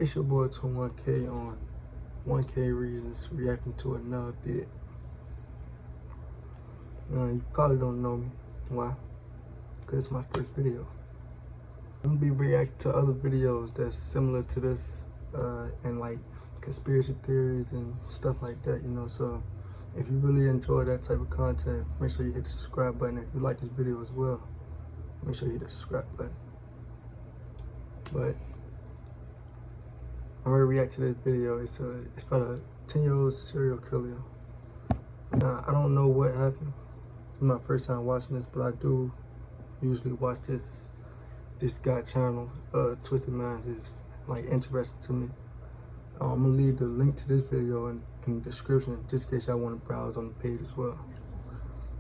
It's your boy 21K on 1K Reasons, reacting to another bit. Now, you probably don't know me. Why? Because it's my first video. I'm gonna be reacting to other videos that's similar to this, and like conspiracy theories and stuff like that, you know. So if you really enjoy that type of content, make sure you hit the subscribe button. If you like this video as well, make sure you hit the subscribe button. But I'm gonna react to this video. It's about a 10-year-old serial killer. Now, I don't know what happened. It's my first time watching this, but I do usually watch this guy channel. Twisted Minds is like interesting to me. I'm gonna leave the link to this video in the description, just in case y'all want to browse on the page as well.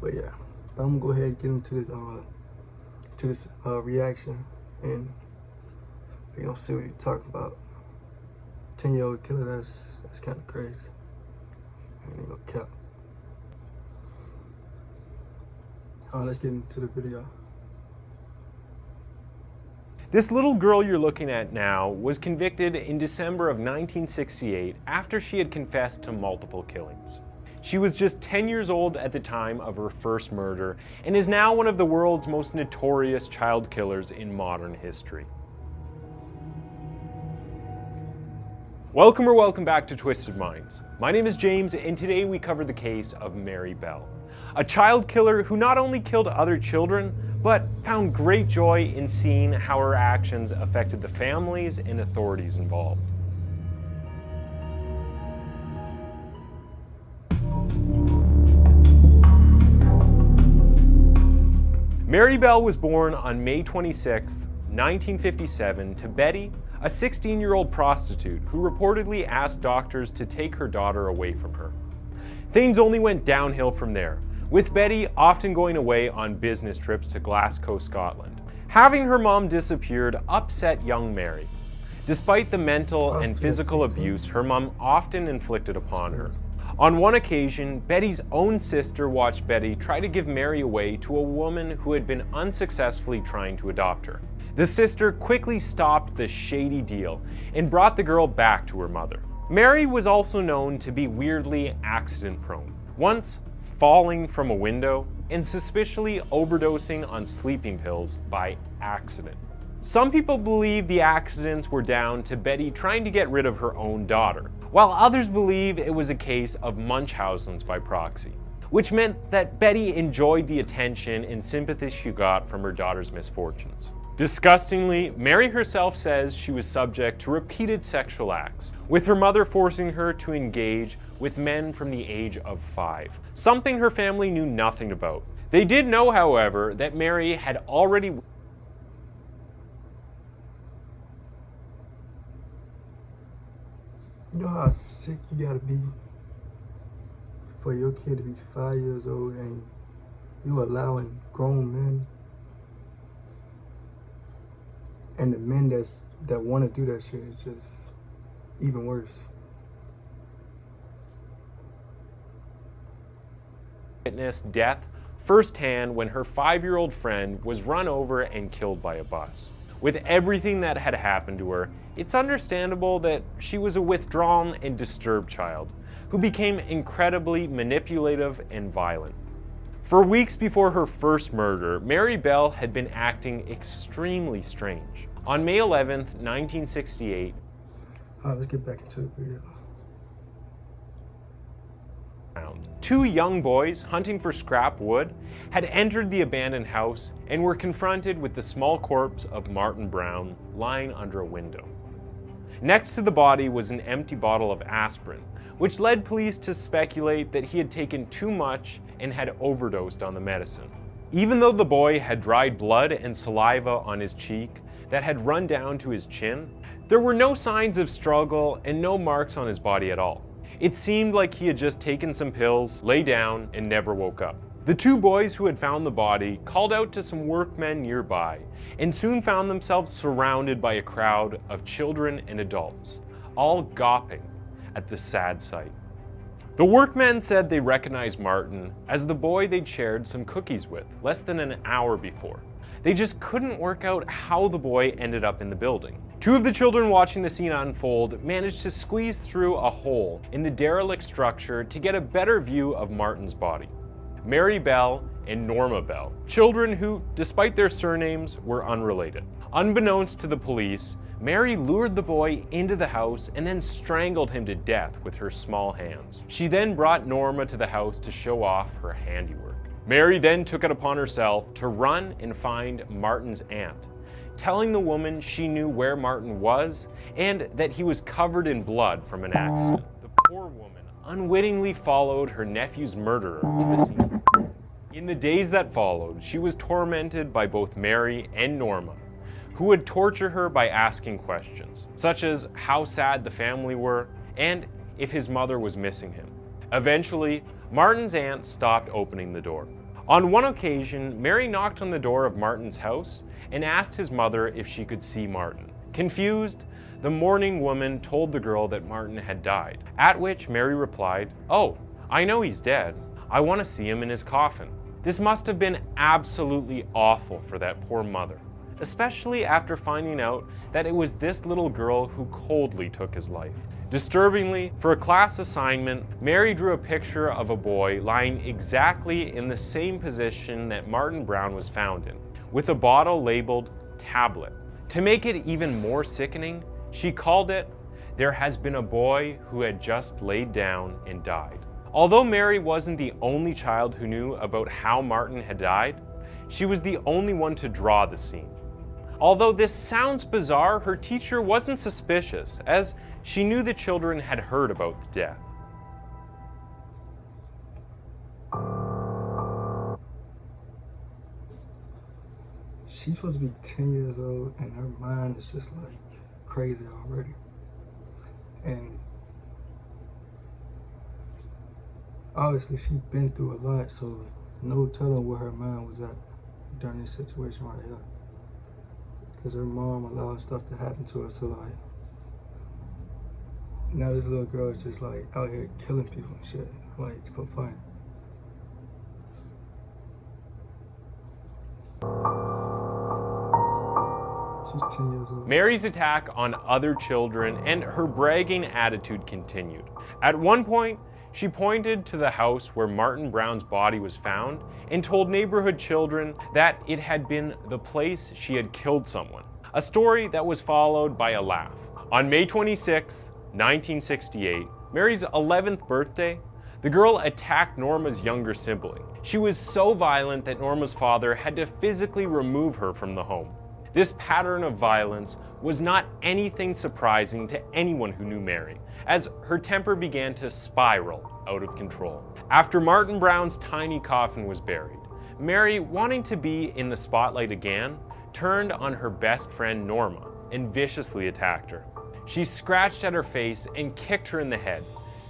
But yeah, I'm gonna go ahead and get into this reaction, and we're gonna see what he's talking about. 10-year-old killer, that's kind of crazy. I ain't gonna cap. Let's get into the video. This little girl you're looking at now was convicted in December of 1968 after she had confessed to multiple killings. She was just 10 years old at the time of her first murder and is now one of the world's most notorious child killers in modern history. Welcome back to Twisted Minds. My name is James, and today we cover the case of Mary Bell, a child killer who not only killed other children, but found great joy in seeing how her actions affected the families and authorities involved. Mary Bell was born on May 26, 1957 to Betty, a 16-year-old prostitute who reportedly asked doctors to take her daughter away from her. Things only went downhill from there, with Betty often going away on business trips to Glasgow, Scotland. Having her mom disappeared upset young Mary, despite the mental and physical abuse her mom often inflicted upon her. On one occasion, Betty's own sister watched Betty try to give Mary away to a woman who had been unsuccessfully trying to adopt her. The sister quickly stopped the shady deal and brought the girl back to her mother. Mary was also known to be weirdly accident-prone, once falling from a window and suspiciously overdosing on sleeping pills by accident. Some people believe the accidents were down to Betty trying to get rid of her own daughter, while others believe it was a case of Munchausen's by proxy, which meant that Betty enjoyed the attention and sympathy she got from her daughter's misfortunes. Disgustingly, Mary herself says she was subject to repeated sexual acts, with her mother forcing her to engage with men from the age of 5, something her family knew nothing about. They did know, however, that Mary had already You know how sick you gotta be for your kid to be 5 years old and you allowing grown men, and the men that want to do that shit is just even worse. witnessed death firsthand when her 5-year-old friend was run over and killed by a bus. With everything that had happened to her, it's understandable that she was a withdrawn and disturbed child who became incredibly manipulative and violent. For weeks before her first murder, Mary Bell had been acting extremely strange. On May 11th, 1968, Let's get back into the video. two young boys hunting for scrap wood had entered the abandoned house and were confronted with the small corpse of Martin Brown lying under a window. Next to the body was an empty bottle of aspirin, which led police to speculate that he had taken too much and had overdosed on the medicine. Even though the boy had dried blood and saliva on his cheek that had run down to his chin, there were no signs of struggle and no marks on his body at all. It seemed like he had just taken some pills, lay down, and never woke up. The two boys who had found the body called out to some workmen nearby and soon found themselves surrounded by a crowd of children and adults, all gawping at the sad sight. The workmen said they recognized Martin as the boy they'd shared some cookies with less than an hour before. They just couldn't work out how the boy ended up in the building. Two of the children watching the scene unfold managed to squeeze through a hole in the derelict structure to get a better view of Martin's body. Mary Bell and Norma Bell, children who, despite their surnames, were unrelated. Unbeknownst to the police, Mary lured the boy into the house and then strangled him to death with her small hands. She then brought Norma to the house to show off her handiwork. Mary then took it upon herself to run and find Martin's aunt, telling the woman she knew where Martin was and that he was covered in blood from an accident. The poor woman unwittingly followed her nephew's murderer to the scene. In the days that followed, she was tormented by both Mary and Norma, who would torture her by asking questions, such as how sad the family were and if his mother was missing him. Eventually, Martin's aunt stopped opening the door. On one occasion, Mary knocked on the door of Martin's house and asked his mother if she could see Martin. Confused, the mourning woman told the girl that Martin had died, at which Mary replied, "Oh, I know he's dead. I want to see him in his coffin." This must have been absolutely awful for that poor mother, especially after finding out that it was this little girl who coldly took his life. Disturbingly, for a class assignment, Mary drew a picture of a boy lying exactly in the same position that Martin Brown was found in, with a bottle labeled tablet. To make it even more sickening, she called it, "There has been a boy who had just laid down and died." Although Mary wasn't the only child who knew about how Martin had died, she was the only one to draw the scene. Although this sounds bizarre, her teacher wasn't suspicious, as she knew the children had heard about the death. She's supposed to be 10 years old and her mind is just like crazy already. And obviously she's been through a lot, so no telling where her mind was at during this situation right here. Because her mom allowed stuff to happen to her, so like, now this little girl is just like out here killing people and shit, like for fun. She's 10 years old. Mary's attack on other children and her bragging attitude continued. At one point, she pointed to the house where Martin Brown's body was found and told neighborhood children that it had been the place she had killed someone, a story that was followed by a laugh. On May 26, 1968, Mary's 11th birthday, the girl attacked Norma's younger sibling. She was so violent that Norma's father had to physically remove her from the home. This pattern of violence was not anything surprising to anyone who knew Mary, as her temper began to spiral out of control. After Martin Brown's tiny coffin was buried, Mary, wanting to be in the spotlight again, turned on her best friend Norma and viciously attacked her. She scratched at her face and kicked her in the head,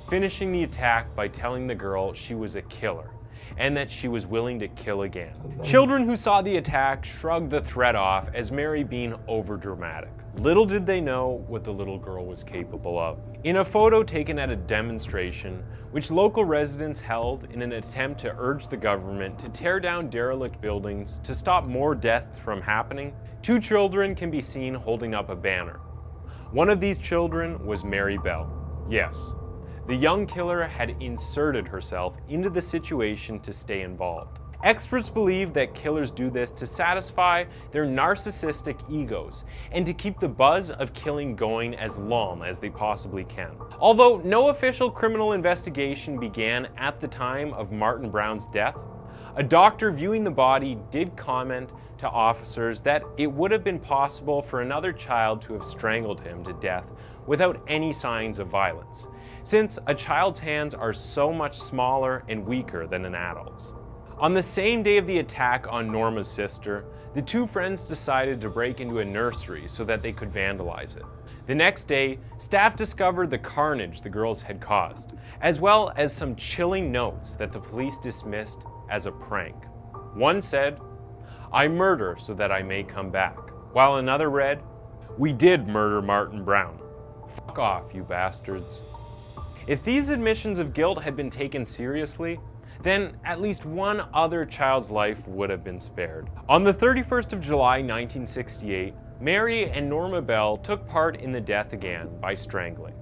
finishing the attack by telling the girl she was a killer and that she was willing to kill again. Children who saw the attack shrugged the threat off as Mary being overdramatic. Little did they know what the little girl was capable of. In a photo taken at a demonstration, which local residents held in an attempt to urge the government to tear down derelict buildings to stop more deaths from happening, two children can be seen holding up a banner. One of these children was Mary Bell. Yes, the young killer had inserted herself into the situation to stay involved. Experts believe that killers do this to satisfy their narcissistic egos and to keep the buzz of killing going as long as they possibly can. Although no official criminal investigation began at the time of Martin Brown's death, a doctor viewing the body did comment to officers that it would have been possible for another child to have strangled him to death without any signs of violence, since a child's hands are so much smaller and weaker than an adult's. On the same day of the attack on Norma's sister, the two friends decided to break into a nursery so that they could vandalize it. The next day, staff discovered the carnage the girls had caused, as well as some chilling notes that the police dismissed as a prank. One said, "I murder so that I may come back," while another read, "We did murder Martin Brown. Fuck off, you bastards." If these admissions of guilt had been taken seriously, then at least one other child's life would have been spared. On the 31st of July 1968, Mary and Norma Bell took part in the death again by strangling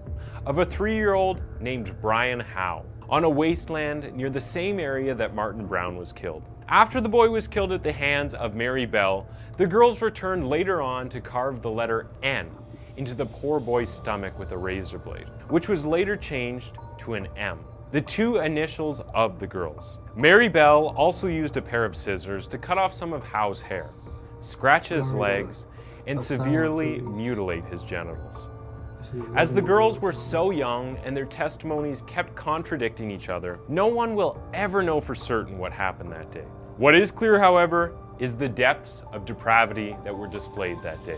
of a 3-year-old named Brian Howe on a wasteland near the same area that Martin Brown was killed. After the boy was killed at the hands of Mary Bell, the girls returned later on to carve the letter N into the poor boy's stomach with a razor blade, which was later changed to an M, the 2 initials of the girls. Mary Bell also used a pair of scissors to cut off some of Howe's hair, scratch his legs, and severely mutilate his genitals. As the girls were so young and their testimonies kept contradicting each other, no one will ever know for certain what happened that day. What is clear, however, is the depths of depravity that were displayed that day.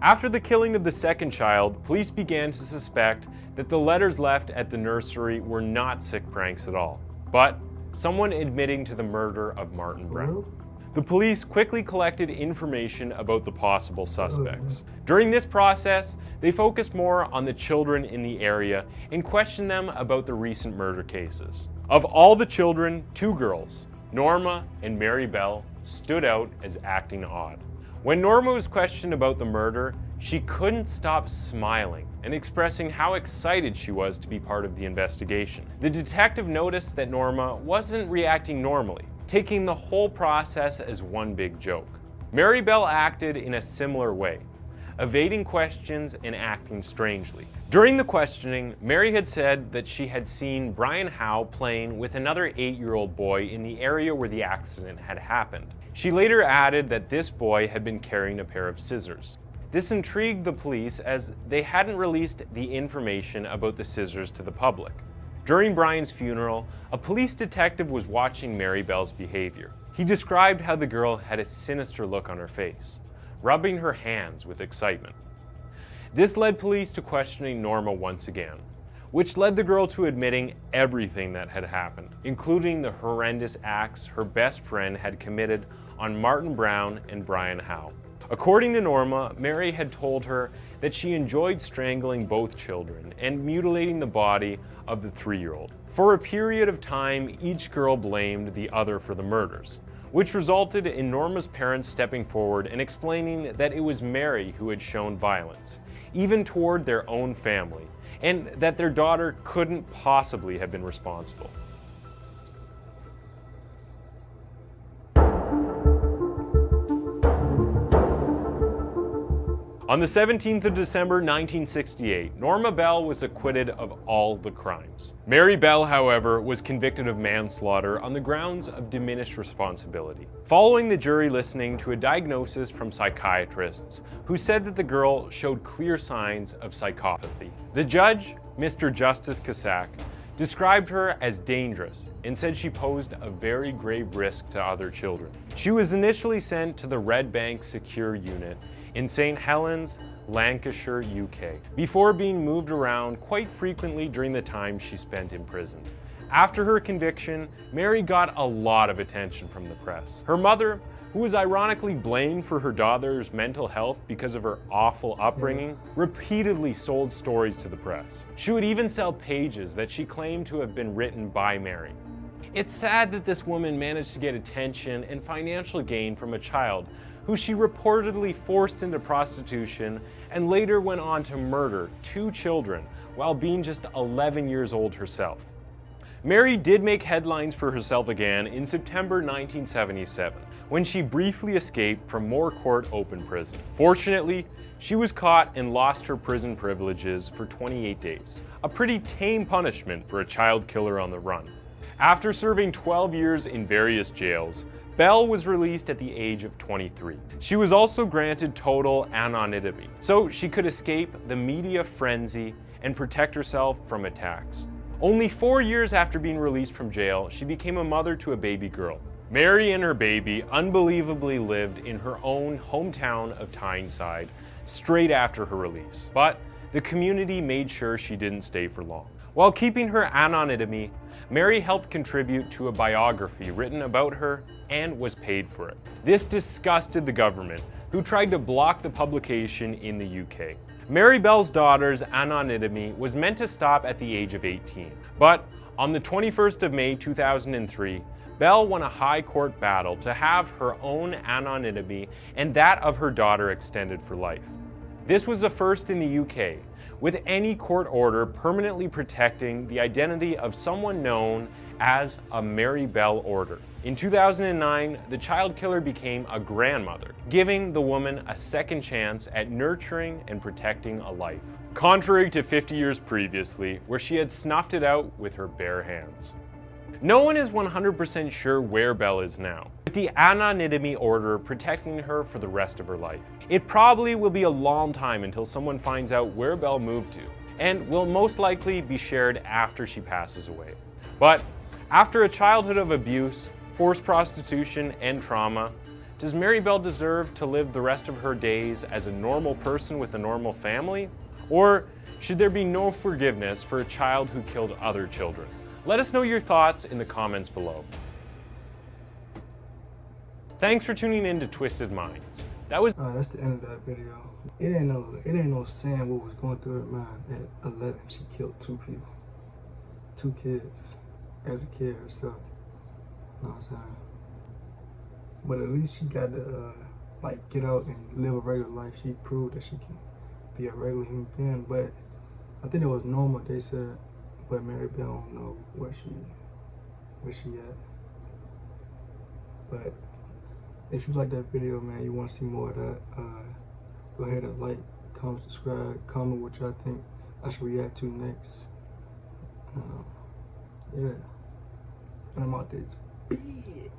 After the killing of the second child, police began to suspect that the letters left at the nursery were not sick pranks at all, but someone admitting to the murder of Martin Brown. The police quickly collected information about the possible suspects. During this process, they focused more on the children in the area and questioned them about the recent murder cases. Of all the children, 2 girls, Norma and Mary Bell, stood out as acting odd. When Norma was questioned about the murder, she couldn't stop smiling and expressing how excited she was to be part of the investigation. The detective noticed that Norma wasn't reacting normally, taking the whole process as one big joke. Mary Bell acted in a similar way, evading questions and acting strangely. During the questioning, Mary had said that she had seen Brian Howe playing with another 8-year-old boy in the area where the accident had happened. She later added that this boy had been carrying a pair of scissors. This intrigued the police as they hadn't released the information about the scissors to the public. During Brian's funeral, a police detective was watching Mary Bell's behavior. He described how the girl had a sinister look on her face, rubbing her hands with excitement. This led police to questioning Norma once again, which led the girl to admitting everything that had happened, including the horrendous acts her best friend had committed on Martin Brown and Brian Howe. According to Norma, Mary had told her that she enjoyed strangling both children and mutilating the body of the 3-year-old. For a period of time, each girl blamed the other for the murders, which resulted in Norma's parents stepping forward and explaining that it was Mary who had shown violence, even toward their own family, and that their daughter couldn't possibly have been responsible. On the 17th of December 1968, Norma Bell was acquitted of all the crimes. Mary Bell, however, was convicted of manslaughter on the grounds of diminished responsibility, following the jury listening to a diagnosis from psychiatrists who said that the girl showed clear signs of psychopathy. The judge, Mr. Justice Casack, described her as dangerous and said she posed a very grave risk to other children. She was initially sent to the Red Bank Secure Unit in St. Helens, Lancashire, UK, before being moved around quite frequently during the time she spent in prison. After her conviction, Mary got a lot of attention from the press. Her mother, who was ironically blamed for her daughter's mental health because of her awful upbringing, repeatedly sold stories to the press. She would even sell pages that she claimed to have been written by Mary. It's sad that this woman managed to get attention and financial gain from a child who she reportedly forced into prostitution and later went on to murder 2 children while being just 11 years old herself. Mary did make headlines for herself again in September 1977, when she briefly escaped from Moore Court Open Prison. Fortunately, she was caught and lost her prison privileges for 28 days, a pretty tame punishment for a child killer on the run. After serving 12 years in various jails, Bell was released at the age of 23. She was also granted total anonymity, so she could escape the media frenzy and protect herself from attacks. Only 4 years after being released from jail, she became a mother to a baby girl. Mary and her baby unbelievably lived in her own hometown of Tyneside straight after her release, but the community made sure she didn't stay for long. While keeping her anonymity, Mary helped contribute to a biography written about her and was paid for it. This disgusted the government, who tried to block the publication in the UK. Mary Bell's daughter's anonymity was meant to stop at the age of 18, but on the 21st of May 2003, Bell won a high court battle to have her own anonymity and that of her daughter extended for life. This was a first in the UK, with any court order permanently protecting the identity of someone known as a Mary Bell order. In 2009, the child killer became a grandmother, giving the woman a second chance at nurturing and protecting a life, contrary to 50 years previously, where she had snuffed it out with her bare hands. No one is 100% sure where Bell is now, with the anonymity order protecting her for the rest of her life. It probably will be a long time until someone finds out where Bell moved to, and will most likely be shared after she passes away. But after a childhood of abuse, forced prostitution, and trauma, does Mary Bell deserve to live the rest of her days as a normal person with a normal family? Or should there be no forgiveness for a child who killed other children? Let us know your thoughts in the comments below. Thanks for tuning in to Twisted Minds. That's the end of that video. It ain't no saying what was going through her mind. At 11, she killed 2 people, 2 kids, as a kid herself. You know what I'm saying? But at least she got to get out and live a regular life. She proved that she can be a regular human being. But I think it was normal, they said. But Mary Bell don't know where she at. But if you like that video, man, you want to see more of that, go ahead and like, comment, subscribe, comment what y'all think I should react to next. Yeah. And I'm out there. It's big.